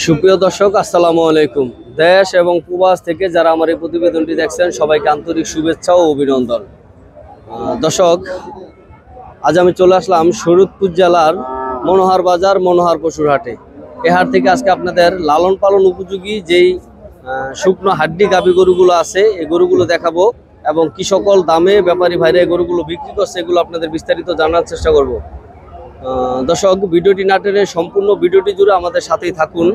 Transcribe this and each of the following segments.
সুপ্রিয় দর্শক, আসসালামু আলাইকুম। দেশ এবং প্রবাস থেকে যারা আমার এই প্রতিবেদনটি দেখছেন সবাইকে আন্তরিক শুভেচ্ছা ও অভিনন্দন। দর্শক, আজ আমি চলে আসলাম শরীয়তপুর জেলার মনোহর বাজার মনোহর পশুর হাটে। এ হাট থেকে আজকে আপনাদের লালন পালন উপযোগী যেই শুকনো হাড্ডি গাভী গরুগুলো আছে এই গরুগুলো দেখাবো এবং কি সকল দামে ব্যাপারী ভাইরা এই গরুগুলো বিক্রি করছে এগুলো আপনাদের বিস্তারিত জানার চেষ্টা করব। দর্শক, ভিডিওটি না টেনে সম্পূর্ণ ভিডিওটি জুড়ে আমাদের সাথেই থাকুন।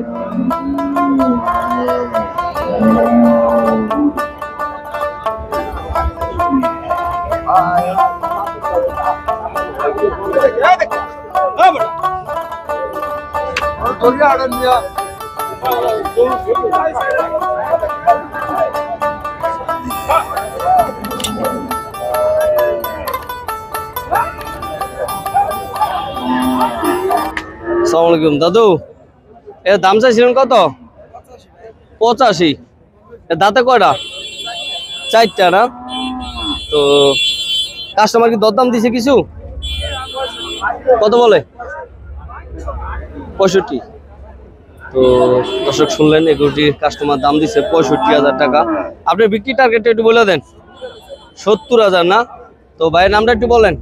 আসসালামু আলাইকুম দাদু, এর দাম চাইছিলেন কত? 85। দাঁতে কয়টা? 4টা না? তো কাস্টমার কি দরদাম দিছে কিছু? কত বলে? 65। তো দর্শক শুনলেন, এগুলির কাস্টমার দাম দিছে 65,000 টাকা। আপনি বিক্রি টার্গেটটা একটু বলে দেন। 70,000 না? তো ভাইয়ের নামটা একটু বলেন।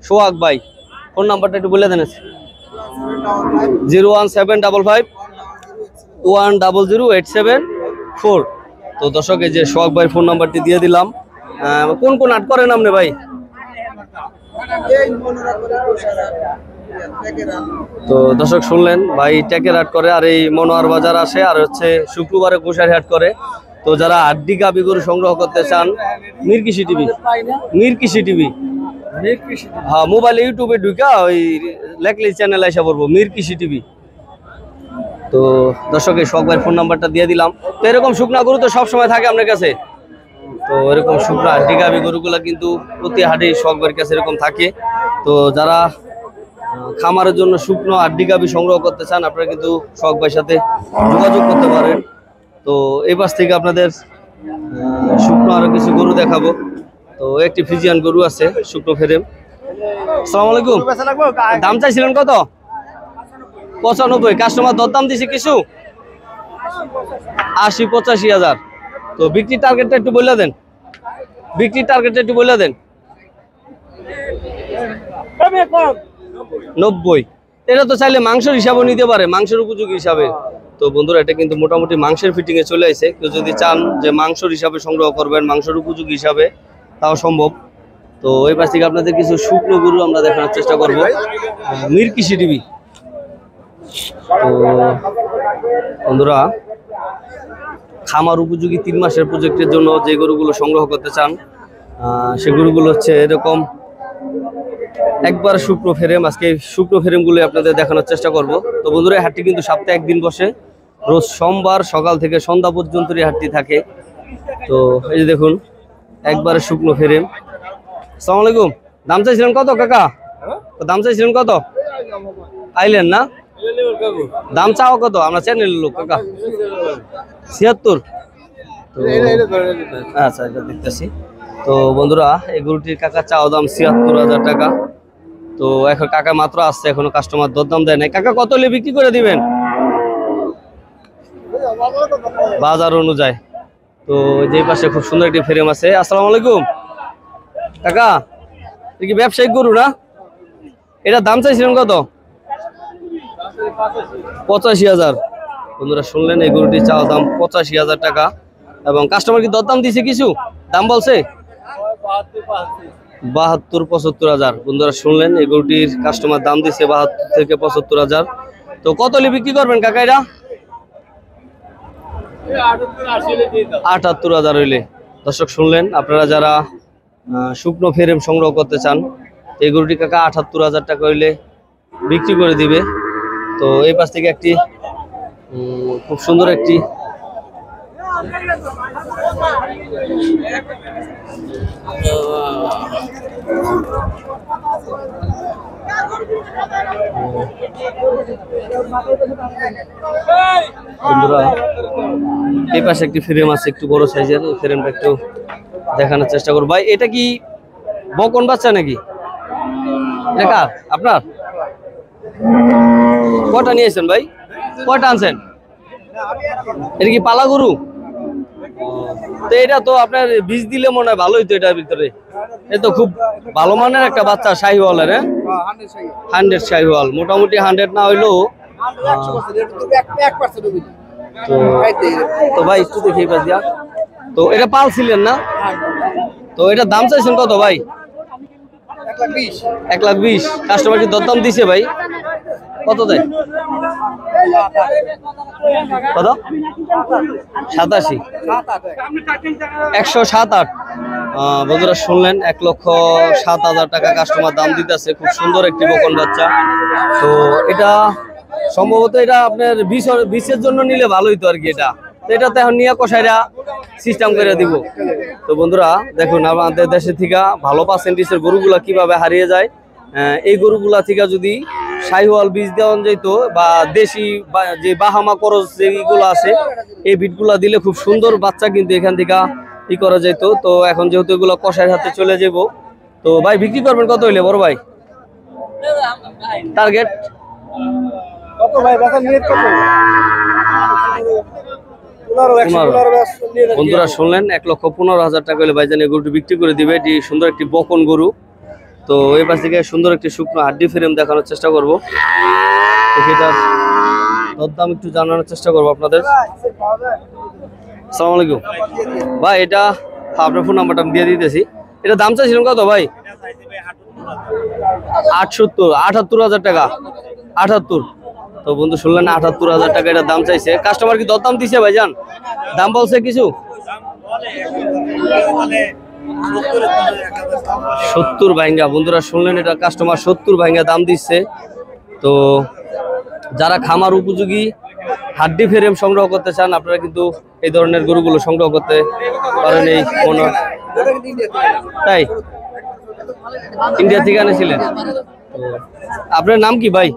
সোহাগ ভাই। ফোন নাম্বারটা একটু বলে দেন। 01755100874। তো দর্শক, এই যে সোহাগ ভাই ফোন নাম্বারটি দিয়ে দিলাম। কোন কোন হাট করেন আপনি ভাই? তো দর্শক শুনলেন, ভাই ট্যাকের হাট করে আর এই মনোহর বাজার আসে, আর হচ্ছে শুক্রবারে গোসাই হাট করে। তো যারা হাড্ডি গাভী গরু সংগ্রহ করতে চান, মীর কৃষি টিভি হ্যাঁ, মোবাইলে ইউটিউবে ঢুকা ওই লেখলি চ্যানেল এসে পড়বো মীর কৃষি টিভি। তো দর্শকের শখ ভাইয়ের ফোন নাম্বারটা দিয়ে দিলাম। তো এরকম শুকনা গরু তো সবসময় থাকে আপনার কাছে? তো এরকম শুকনা হাড্ডি গাভী গরুগুলা কিন্তু প্রতি হাটে শখ ভাইয়ের কাছে এরকম থাকে। তো যারা খামারের জন্য শুকনো হাড্ডি গাভী সংগ্রহ করতে চান আপনারা কিন্তু শখ ভাইয়ের সাথে যোগাযোগ করতে পারেন। তো এই পাশ থেকে আপনাদের শুকনো আরো কিছু গরু দেখাবো। তো একটি ফ্রিজিয়ান গরু আছে শুকনো ফ্রেম। আসসালামু আলাইকুম। দাম চাইছিলেন কত? 95। কাস্টমার দরদাম দিছে কিছু? 80-85,000। তো বিক্রির টার্গেটটা একটু বলে দেন। 90। এটা তো চাইলে মাংসের হিসাবে নিতে পারে, মাংসের উপযোগী হিসাবে। তো বন্ধুরা, এটা কিন্তু মোটামুটি মাংসের ফিটিং এ চলে আসে। কেউ যদি চান যে মাংসের হিসাবে সংগ্রহ করবেন, মাংসের উপযোগী হিসাবে, তাও সম্ভব। তো এই পাশ থেকে আপনাদের কিছু শুকনো গরু আমরা দেখানোর চেষ্টা করবো মীর কৃষি টিভি। তো বন্ধুরা, খামার উপযোগী 3 মাসের প্রজেক্টের জন্য যে গরুগুলো সংগ্রহ করতে চান সে গরুগুলো হচ্ছে এরকম একবার শুকনো ফ্রেম। আজকে শুকনো ফ্রেমগুলো আপনাদের দেখানোর চেষ্টা করব। তো বন্ধুরা, এই হাটটি কিন্তু সপ্তাহে একদিন বসে, রোজ সোমবার সকাল থেকে সন্ধ্যা পর্যন্ত এই হাটটি থাকে। তো এই যে দেখুন, একবারে শুকনো ফ্রেম। আসসালামু আলাইকুম। দাম চাইছিলেন কত কাকা? দাম চাইছিলেন কত? আইলেন না? দাম চাও কত? আমরা চ্যানেলের লোক কাকা। 76। আচ্ছা, এটা দেখতেছি। তো বন্ধুরা, এই গরুটির কাকা চাও দাম 76,000 টাকা। তো এখন কাকা মাত্র আসছে, এখনো কাস্টমার দরদাম দেয় নাই। কাকা কত হলে বিক্রি করে দিবেন বাজার অনুযায়ী? তো যে পাশে খুব সুন্দর একটি ফ্রেম আছে। আসসালামু আলাইকুম কাকা, এটা কি ব্যবসায়িক গরু না? এটা দাম চাইছিলেন কত? 85,000। বন্ধুরা শুনলেন, এই গরুটি চাওয়া দাম 85,000 টাকা। এবং কাস্টমার কি দরদাম দিছে কিছু? দাম বলছে 72-75,000। বন্ধুরা শুনলেন, এই গরুটির কাস্টমার দাম দিছে 72 থেকে 75,000। তো কত হলে বিক্রি করবেন কাকা এটা? 78,000 হইলে। দর্শক শুনলেন, আপনারা যারা শুকনো ফ্রেম সংগ্রহ করতে চান এই গরুটি কাকা 78,000 টাকা হইলে বিক্রি করে দিবে। তো এই পাশ থেকে একটি খুব সুন্দর একটি বন্ধুরা, এই পাশে একটি ফ্রেম আছে একটু বড় সাইজের, এই ফ্রেমটা একটু দেখানোর চেষ্টা করব। ভাই এটা কি বকন বাচ্চা নাকি? এটা কার? আপনার? কটা নিয়েছেন ভাই? কয়টা আনছেন? এটা কি পালা গরু? তো এটা তো আপনার বীজ দিলে মনে হয় ভালোই তো এটার ভিতরে। এটা তো খুব ভালো মানের একটা বাচ্চা শাহিওয়ালের। হ্যাঁ 100 শাহিওয়াল, মোটামুটি 100 না হইলেও তো ভাই একটু দেখি এবার দিয়া। তো এটা পালছিলেন না? তো এটা দাম চাইছেন কত ভাই? 1,20,000। কাস্টমার কি দরদাম দিছে ভাই? কত দেয়? কত? 87, 107,800। বন্ধুরা শুনলেন, 1,07,000 টাকা কাস্টমার দাম দিতেছে। খুব সুন্দর একটি বকন বাচ্চা। তো এটা সম্ভবত এটা আপনার বিষের জন্য নিলে ভালোই তো আর কি। এটা তো এটা তো এখন নিয়ে কষাইরা সিস্টেম করে দিব। তো বন্ধুরা দেখুন, আমাদের দেশে থেকে ভালো পার্সেন্টেজের গরুগুলা কিভাবে হারিয়ে যায়। এই গরুগুলা থেকে যদি শাহিওয়াল বীজ দেওয়া যেত বা দেশি যে বাহামা করজ যেগুলো আছে এই বিটগুলা দিলে খুব সুন্দর বাচ্চা কিন্তু এখান থেকে ই করা যেত। তো এখন যেহেতু এগুলো কষাইয়ের হাতে চলে যাব, তো ভাই বিক্রি করবেন কত হইলে বড় ভাই? টার্গেট কত ভাই? বন্ধুরা শুনলেন, 1,15,000 টাকা হলে ভাইজান এই গরুটি বিক্রি করে দিবে। এটি সুন্দর একটি বকন গরু। তো এই পাশ থেকে সুন্দর একটি শুকনো হাড্ডি ফ্রেম দেখানোর চেষ্টা করবো। এটার দরদাম একটু জানানোর চেষ্টা করবো আপনাদের। আসসালামু আলাইকুম ভাই, এটা আপনার ফোন নাম্বারটা আমি দিয়ে দিতেছি। এটা দাম চাইছিলেন কত ভাই? 78,000 টাকা। 78। তো বন্ধু শুনলেন 78,000 টাকা এটা দাম চাইছে। কাস্টমার কি দরদাম দিছে ভাইজান? দাম বলছে কিছু? 70 ভাইঙ্গা। বন্ধুরা শুনলেন, এটা কাস্টমার 70 ভাইঙ্গা দাম দিচ্ছে। তো যারা খামার উপযোগী হাড্ডি ফ্রেম সংগ্রহ করতে চান, আপনারা কিন্তু এই ধরনের গরুগুলো সংগ্রহ করতে পারেন। এই মনে তাই ইন্ডিয়া থেকে আনেছিলেন? আপনার নাম কি ভাই?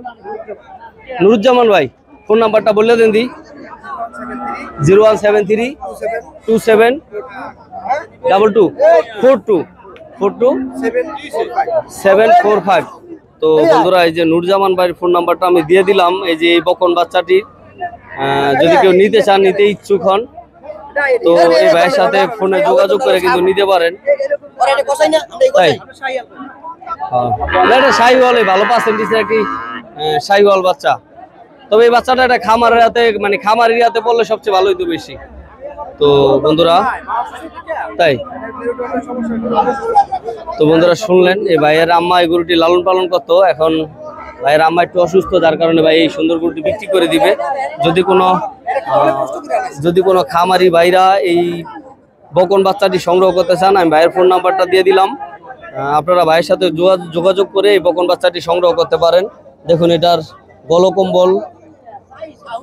নুরুজ্জামান ভাই। ফোন নাম্বারটা বললে দেন দি। 0173272242424745। তো বন্ধুরা এই যে নুরজামান ভাইয়ের ফোন নাম্বারটা আমি দিয়ে দিলাম। এই যে এই বকন বাচ্চাটি যদি কেউ নিতে চান, নিতে ইচ্ছুক হন, তো এই ভাইয়ের সাথে ফোনে যোগাযোগ করে কিন্তু নিতে পারেন। তাই এটা শাহিওয়াল, ভালো পার্সেন্টেজের একটি শাহিওয়াল বাচ্চা। তবে এই বাচ্চাটা একটা খামারের হাতে, মানে খামারের হাতে পড়লে সবচেয়ে ভালোই তো বেশি। তো বন্ধুরা তাই তো বন্ধুরা শুনলেন, এই ভাইয়ের আম্মা এই গরুটি লালন পালন করতো। এখন ভাইয়ের আম্মা একটু অসুস্থ, যার কারণে ভাই এই সুন্দর গরুটি বিক্রি করে দিবে। যদি কোনো খামারি ভাইরা এই বকন বাচ্চাটি সংগ্রহ করতে চান, আমি ভাইয়ের ফোন নাম্বারটা দিয়ে দিলাম। আপনারা ভাইয়ের সাথে যোগাযোগ করে এই বকন বাচ্চাটি সংগ্রহ করতে পারেন। দেখুন এটার গলকম্বল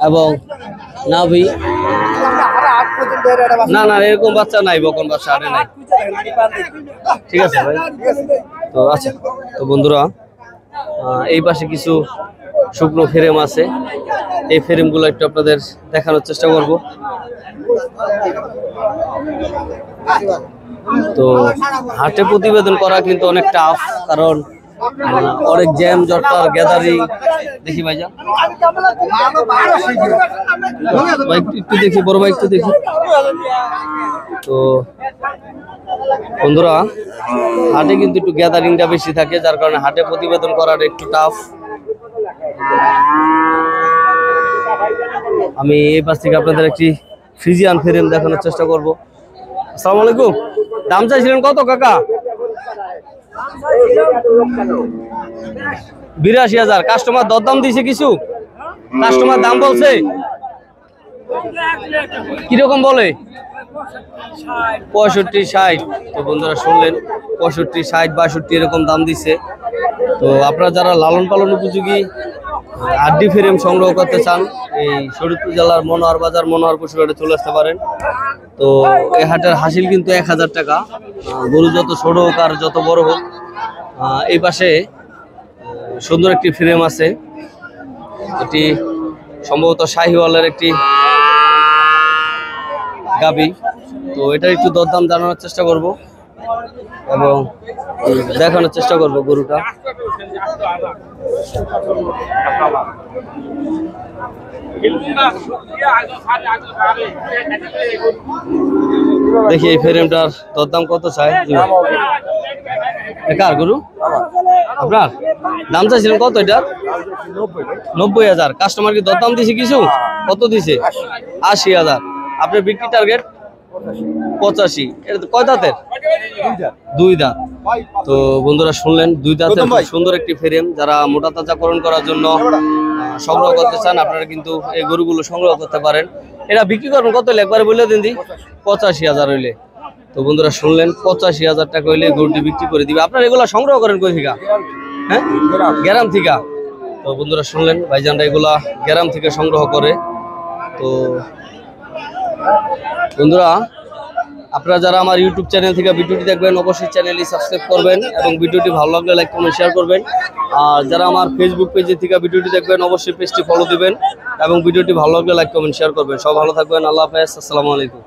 এবং নাভি, না না এরকম বাচ্চা নাই, বকন বাচ্চা আরে নাই। ঠিক আছে ভাই। তো আচ্ছা, তো বন্ধুরা এই পাশে কিছু শুকনো ফ্রেম আছে। এই ফ্রেমগুলো একটু আপনাদের দেখানোর চেষ্টা করব। তো হাটে প্রতিবেদন করা কিন্তু অনেক টাফ, কারণ অনেক জ্যাম জটকার গ্যাদারিং। দেখি ভাইজান, একটু দেখি বড় ভাই, একটু দেখি। তো বন্ধুরা হাটে কিন্তু একটু গ্যাদারিংটা বেশি থাকে, যার কারণে হাটে প্রতিবেদন করাটা একটু টাফ। আমি এই পাশ থেকে আপনাদের একটি ফ্রিজিয়ান ফ্রেম দেখানোর চেষ্টা করব। আসসালামু আলাইকুম। দাম চাইছিলেন কত কাকা? 82,000। কাস্টমার দরদাম দিয়েছে কিছু? কাস্টমার দাম বলছে কিরকম বলে? 65-60। তো বন্ধুরা শুনলেন, 65-60-62 এরকম দাম দিচ্ছে। তো আপনারা যারা লালন পালন উপযোগী হাড্ডি ফ্রেম সংগ্রহ করতে চান, এই শরীয়তপুর জেলার মনোহর বাজার, মনোহর পশুহাটে চলে আসতে পারেন। তো এই হাটের হাসিল কিন্তু 1000 টাকা। গরু যত ছোট হোক আর যত বড় হোক। এই পাশে সুন্দর একটি ফ্রেম আছে, এটি সম্ভবত শাহিওয়ালের একটি গাবি। তো এটার একটু দরদাম জানানোর চেষ্টা করব এবং দেখানোর চেষ্টা করব গরুটা। দেখি এই ফ্রেমটার দরদাম কত চাই? কার গরু? আপনার দাম চাইছিলেন কত এটা? 90,000। কাস্টমার কি দরদাম দিছে কিছু? কত দিছে? 80,000। আপনার বিক্রি টার্গেট 85। এটা কয় দাঁতের? 2 দাঁত। তো বন্ধুরা শুনলেন 2 দাঁতের খুব সুন্দর একটি ফ্রেম। যারা মোটা তাজাকরণ করার জন্য সংগ্রহ করতে চান আপনারা কিন্তু এই গরুগুলো সংগ্রহ করতে পারেন। এটা বিক্রি করবেন কত হলে একবারে বলে দিন দি? 85,000 হইলে। তো বন্ধুরা শুনলেন 85,000 টাকা হইলে গরুটি বিক্রি করে দিবে। আপনারা এগুলা সংগ্রহ করেন কই থেকে? হ্যাঁ, গ্রাম থেকে। তো বন্ধুরা শুনলেন ভাইজানরা এগুলা গ্রাম থেকে সংগ্রহ করে। তো বন্ধুরা আপনারা যারা আমার ইউটিউব চ্যানেল থেকে ভিডিওটি দেখবেন অবশ্যই চ্যানেলটি সাবস্ক্রাইব করবেন এবং ভিডিওটি ভালো লাগলে লাইক কমেন্ট শেয়ার করবেন। আর যারা আমার ফেসবুক পেজে থেকে ভিডিওটি দেখবেন অবশ্যই পেজটি ফলো দিবেন এবং ভিডিওটি ভালো লাগলে লাইক কমেন্ট শেয়ার করবেন। সব ভালো থাকবেন। আল্লাহ হাফেজ। আসসালামু আলাইকুম।